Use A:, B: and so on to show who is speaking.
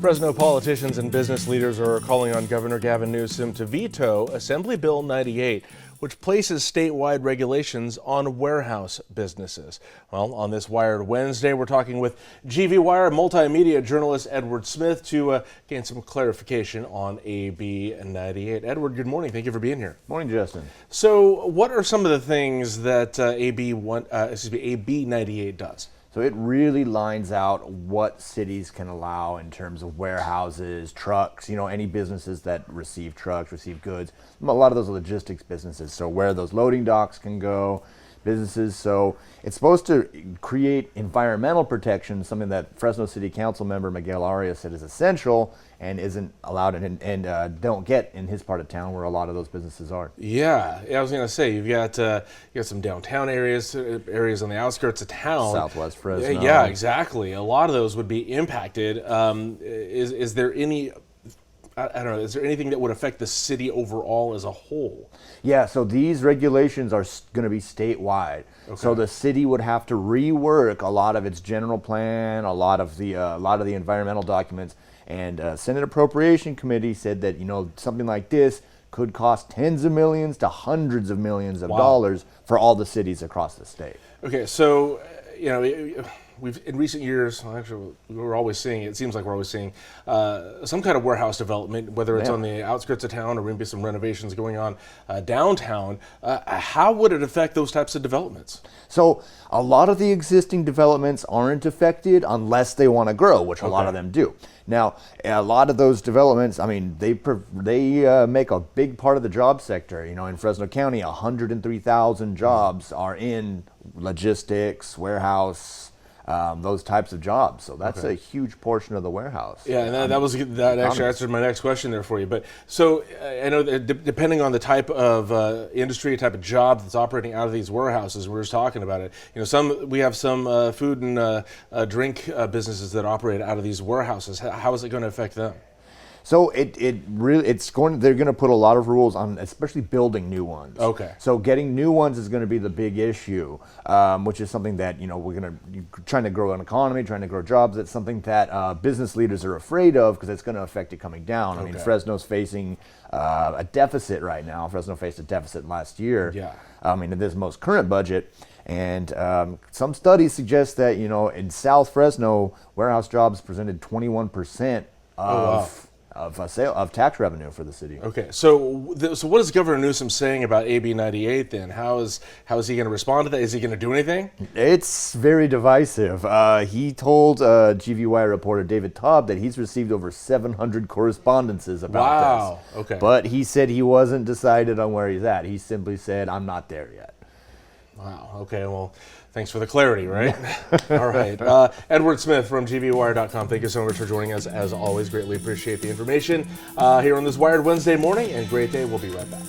A: Fresno politicians and business leaders are calling on Governor Gavin Newsom to veto Assembly Bill 98, which places statewide regulations on warehouse businesses. Well, on this Wired Wednesday, we're talking with GV Wire multimedia journalist Edward Smith to gain some clarification on AB 98. Edward, good morning. Thank you for being here.
B: Morning, Justin.
A: So, what are some of the things that AB 98 does?
B: So it really lines out what cities can allow in terms of warehouses, trucks, any businesses that receive trucks, receive goods. A lot of those are logistics businesses. So where those loading docks can go, businesses. So it's supposed to create environmental protection, something that Fresno City Council member Miguel Arias said is essential and isn't allowed and don't get in his part of town where a lot of those businesses are.
A: Yeah, I was going to say, you've got some downtown areas on the outskirts of town.
B: Southwest Fresno.
A: Yeah, exactly. A lot of those would be impacted. Is there any, I don't know, is there anything that would affect the city overall as a whole?
B: Yeah, so these regulations are going to be statewide. Okay. So the city would have to rework a lot of its general plan, a lot of the environmental documents. And Senate Appropriation Committee said that something like this could cost tens of millions to hundreds of millions of dollars for all the cities across the state.
A: Okay, so we've in recent years, actually, we're always seeing. It seems like we're always seeing some kind of warehouse development, whether it's on the outskirts of town or maybe some renovations going on downtown. How would it affect those types of developments?
B: So a lot of the existing developments aren't affected unless they want to grow, which a lot of them do. Now, a lot of those developments, they make a big part of the job sector. In Fresno County, 103,000 jobs are in logistics, warehouse, those types of jobs. So that's a huge portion of the warehouse.
A: Yeah, and that actually answered my next question there for you. But so I know that depending on the type of industry, type of job that's operating out of these warehouses, we're just talking about it. We have some food and drink businesses that operate out of these warehouses. How is it going to affect them?
B: So they're going to put a lot of rules on, especially building new ones.
A: Okay.
B: So getting new ones is going to be the big issue, which is something that we're trying to grow an economy, trying to grow jobs. It's something that business leaders are afraid of because it's going to affect it coming down. I mean, Fresno's facing a deficit right now. Fresno faced a deficit last year. Yeah. In this most current budget. And some studies suggest that in South Fresno, warehouse jobs presented 21% of tax revenue for the city.
A: Okay, so what is Governor Newsom saying about AB 98 then? How is he going to respond to that? Is he going to do anything?
B: It's very divisive. He told GVY reporter David Taub that he's received over 700 correspondences about this.
A: Okay.
B: But he said he wasn't decided on where he's at. He simply said, I'm not there yet.
A: Wow. Okay. Well, thanks for the clarity, right? All right. Edward Smith from GVWire.com. Thank you so much for joining us. As always, greatly appreciate the information here on this Wired Wednesday morning. And great day. We'll be right back.